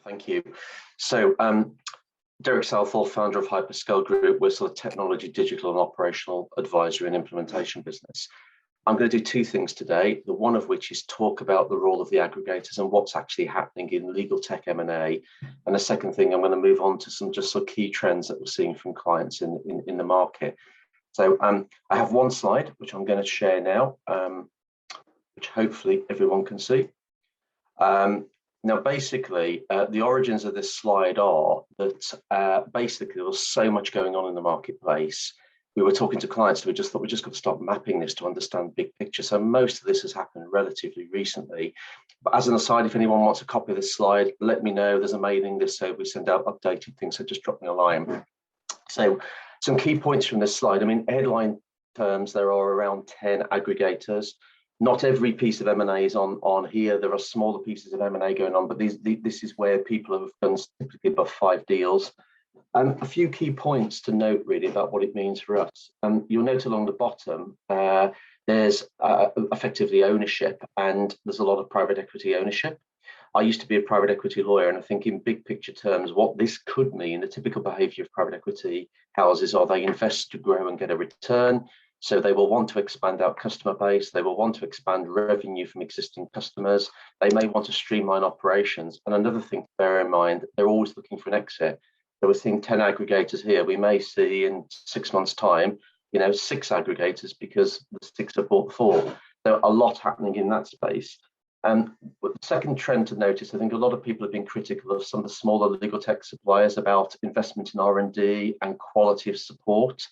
Thank you. So, Derek Southall, founder of Hyperscale Group. We're sort of technology, digital, and operational advisory and implementation business. I'm going to do two things today. The one of which is talk about the role of the aggregators and what's actually happening in legal tech M&A. And the second thing, I'm going to move on to some just sort of key trends that we're seeing from clients in the market. So I have one slide, which I'm going to share now, which hopefully everyone can see. Now, basically, the origins of this slide are that basically there was so much going on in the marketplace. We were talking to clients who just thought we just got to start mapping this to understand the big picture. So most of this has happened relatively recently. But as an aside, if anyone wants a copy of this slide, let me know. There's a mailing list, so we send out updated things. So just drop me a line. So some key points from this slide. I mean, headline terms, there are around 10 aggregators. Not every piece of M&A is on here. There are smaller pieces of M&A going on, but this is where people have done typically above 5 deals. A few key points to note really about what it means for us. You'll note along the bottom, there's effectively ownership, and there's a lot of private equity ownership. I used to be a private equity lawyer, and I think in big picture terms, what this could mean, the typical behavior of private equity houses are they invest to grow and get a return. So they will want to expand our customer base. They will want to expand revenue from existing customers. They may want to streamline operations. And another thing to bear in mind, they're always looking for an exit. So we're seeing 10 aggregators here. We may see in 6 months' time, 6 aggregators because the 6 have bought 4. So a lot happening in that space. But the second trend to notice, I think a lot of people have been critical of some of the smaller legal tech suppliers about investment in R&D and quality of support.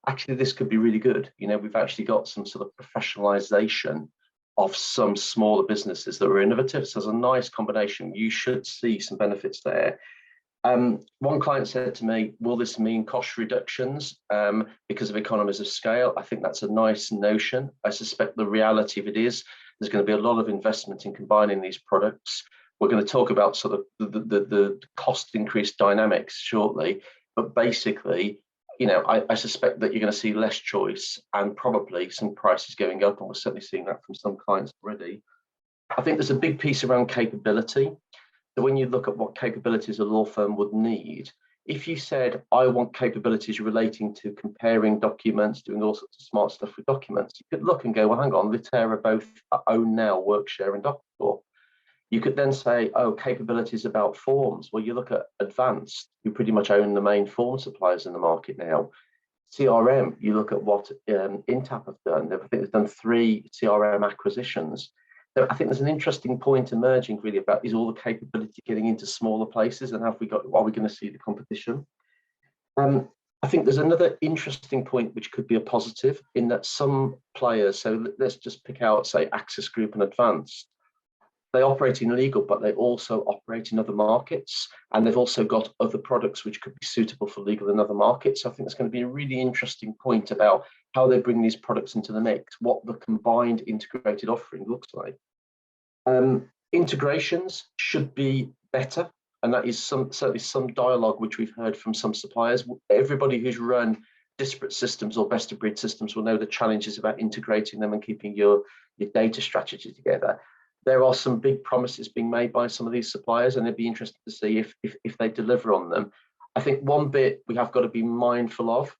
Actually, this could be really good. We've actually got some sort of professionalization of some smaller businesses that are innovative. So there's a nice combination. You should see some benefits there. One client said to me, will this mean cost reductions because of economies of scale? I think that's a nice notion. I suspect the reality of it is there's going to be a lot of investment in combining these products. We're going to talk about sort of the cost increase dynamics shortly, but basically, I suspect that you're going to see less choice and probably some prices going up, and we're certainly seeing that from some clients already. I think there's a big piece around capability. So when you look at what capabilities a law firm would need, if you said, I want capabilities relating to comparing documents, doing all sorts of smart stuff with documents, you could look and go, well, hang on, Litera both own now Workshare and DocScore. You could then say, oh, capabilities about forms. Well, you look at Advanced, who pretty much own the main form suppliers in the market now. CRM, you look at what Intap have done. I think they've done 3 CRM acquisitions. So I think there's an interesting point emerging really about is all the capability getting into smaller places, and are we going to see the competition? I think there's another interesting point which could be a positive in that some players, so let's just pick out, say, Access Group and Advanced. They operate in legal, but they also operate in other markets, and they've also got other products which could be suitable for legal in other markets. So I think it's going to be a really interesting point about how they bring these products into the mix, what the combined integrated offering looks like. Integrations should be better, and that is certainly some dialogue which we've heard from some suppliers. Everybody who's run disparate systems or best of breed systems will know the challenges about integrating them and keeping your data strategy together. There are some big promises being made by some of these suppliers, and it'd be interesting to see if they deliver on them. I think one bit we have got to be mindful of,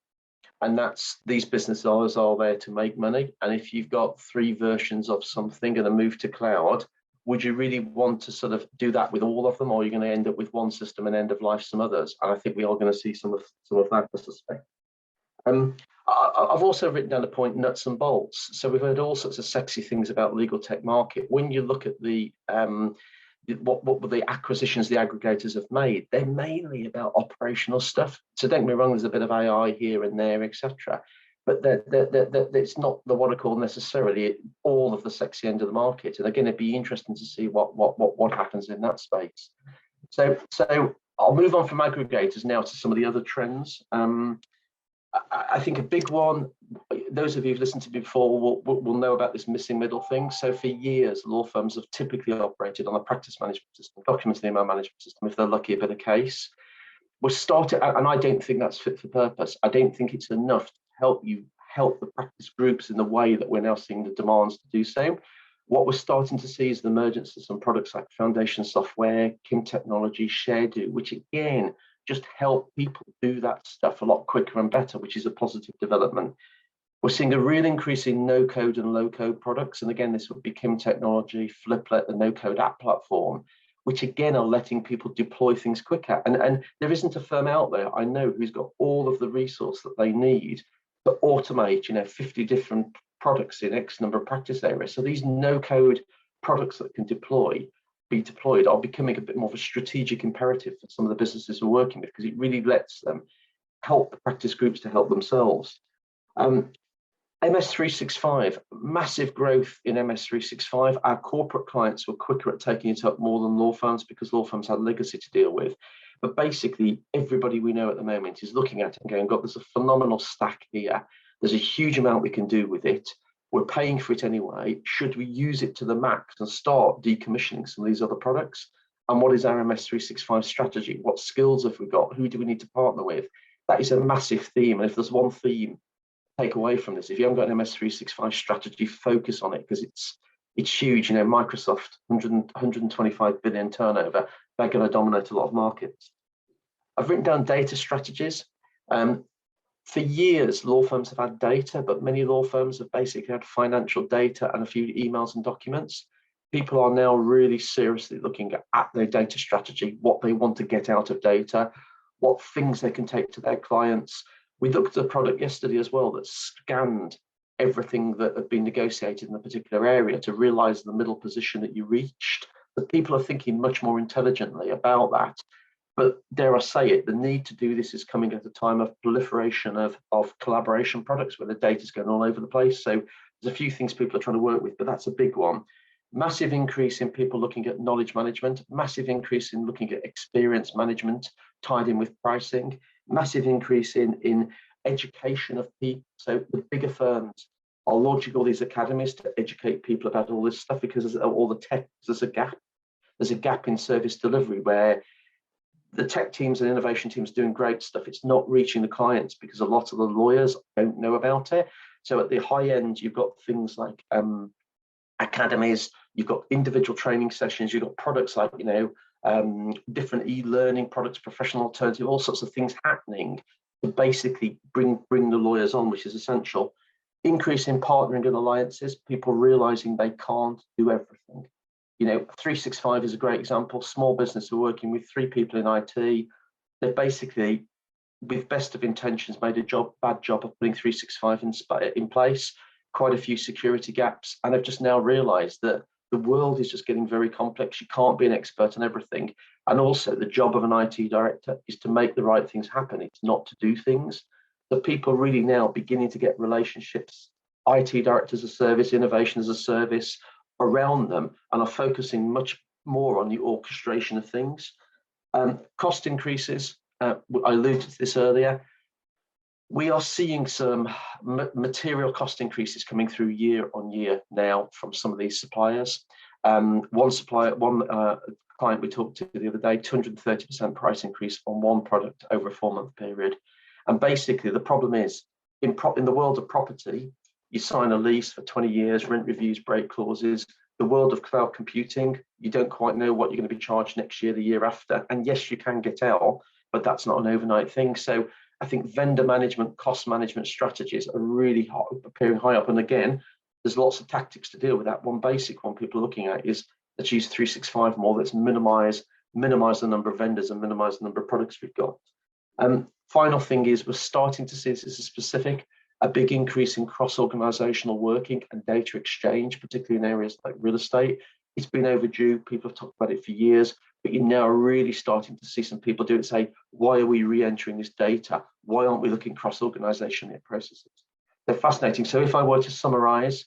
and that's these business owners are there to make money. And if you've got 3 versions of something and a move to cloud, would you really want to sort of do that with all of them, or are you going to end up with one system and end of life some others? And I think we are going to see some of that, I suspect. I've also written down a point, nuts and bolts. So we've heard all sorts of sexy things about legal tech market. When you look at what were the acquisitions the aggregators have made, they're mainly about operational stuff. So don't get me wrong, there's a bit of AI here and there, etc. But it's not what I call necessarily all of the sexy end of the market. And again, it'd be interesting to see what happens in that space. So I'll move on from aggregators now to some of the other trends. I think a big one, those of you who've listened to me before will know about this missing middle thing. So for years, law firms have typically operated on a practice management system, documents and email management system, if they're lucky, a bit of case. We're starting, and I don't think that's fit for purpose. I don't think it's enough to help the practice groups in the way that we're now seeing the demands to do so. What we're starting to see is the emergence of some products like Foundation Software, Kim Technology, ShareDo, which again just help people do that stuff a lot quicker and better, which is a positive development. We're seeing a real increase in no-code and low-code products. And again, this would be Kim Technology, Fliplet, the no-code app platform, which again are letting people deploy things quicker. And there isn't a firm out there I know who's got all of the resource that they need to automate, 50 different products in X number of practice areas. So these no-code products that can be deployed are becoming a bit more of a strategic imperative for some of the businesses we're working with, because it really lets them help the practice groups to help themselves. MS365, massive growth in MS365. Our corporate clients were quicker at taking it up more than law firms, because law firms had legacy to deal with. But basically, everybody we know at the moment is looking at it and going, God, there's a phenomenal stack here. There's a huge amount we can do with it. We're paying for it anyway. Should we use it to the max and start decommissioning some of these other products? And what is our MS365 strategy? What skills have we got? Who do we need to partner with? That is a massive theme. And if there's one theme take away from this, if you haven't got an MS365 strategy, focus on it, because it's huge. Microsoft, 125 billion turnover, they're going to dominate a lot of markets. I've written down data strategies. For years, law firms have had data, but many law firms have basically had financial data and a few emails and documents. People are now really seriously looking at their data strategy, what they want to get out of data, what things they can take to their clients. We looked at a product yesterday as well that scanned everything that had been negotiated in a particular area to realize the middle position that you reached. That people are thinking much more intelligently about that. But dare I say it, the need to do this is coming at a time of proliferation of collaboration products where the data is going all over the place. So there's a few things people are trying to work with, but that's a big one. Massive increase in people looking at knowledge management, massive increase in looking at experience management tied in with pricing, massive increase in education of people. So the bigger firms are launching all these academies to educate people about all this stuff, because there's all the tech, there's a gap. There's a gap in service delivery where the tech teams and innovation teams are doing great stuff. It's not reaching the clients because a lot of the lawyers don't know about it. So at the high end, you've got things like academies, you've got individual training sessions, you've got products like, different e-learning products, professional alternative, all sorts of things happening to basically bring the lawyers on, which is essential. Increase in partnering and alliances, people realizing they can't do everything. 365 is a great example. Small business are working with 3 people in IT. They basically, with best of intentions, made a bad job of putting 365 in place, quite a few security gaps, and they've just now realized that the world is just getting very complex. You can't be an expert on everything. And also the job of an IT director is to make the right things happen. It's not to do things. So people really now beginning to get relationships, IT directors as a service, innovation as a service around them, and are focusing much more on the orchestration of things. Cost increases, I alluded to this earlier. We are seeing some material cost increases coming through year on year now from some of these suppliers. One client we talked to the other day, 230% price increase on one product over a 4-month period. And basically the problem is, in the world of property, you sign a lease for 20 years, rent reviews, break clauses. The world of cloud computing, you don't quite know what you're going to be charged next year, the year after. And yes, you can get out, but that's not an overnight thing. So I think vendor management, cost management strategies are really appearing high up. And again, there's lots of tactics to deal with that. One basic one people are looking at is let's use 365 more. Let's minimize the number of vendors and minimize the number of products we've got. Final thing is we're starting to see, this is specific, a big increase in cross-organizational working and data exchange, particularly in areas like real estate. It's been overdue. People have talked about it for years, but you're now really starting to see some people do it, say, why are we re-entering this data? Why aren't we looking cross-organizational at processes? They're fascinating. So if I were to summarize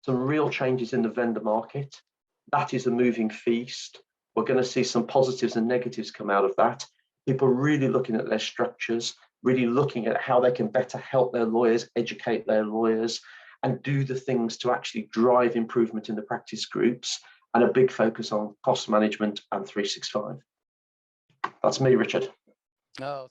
some real changes in the vendor market, that is a moving feast. We're going to see some positives and negatives come out of that. People really looking at their structures, really looking at how they can better help their lawyers, educate their lawyers, and do the things to actually drive improvement in the practice groups, and a big focus on cost management and 365. That's me, Richard. Oh.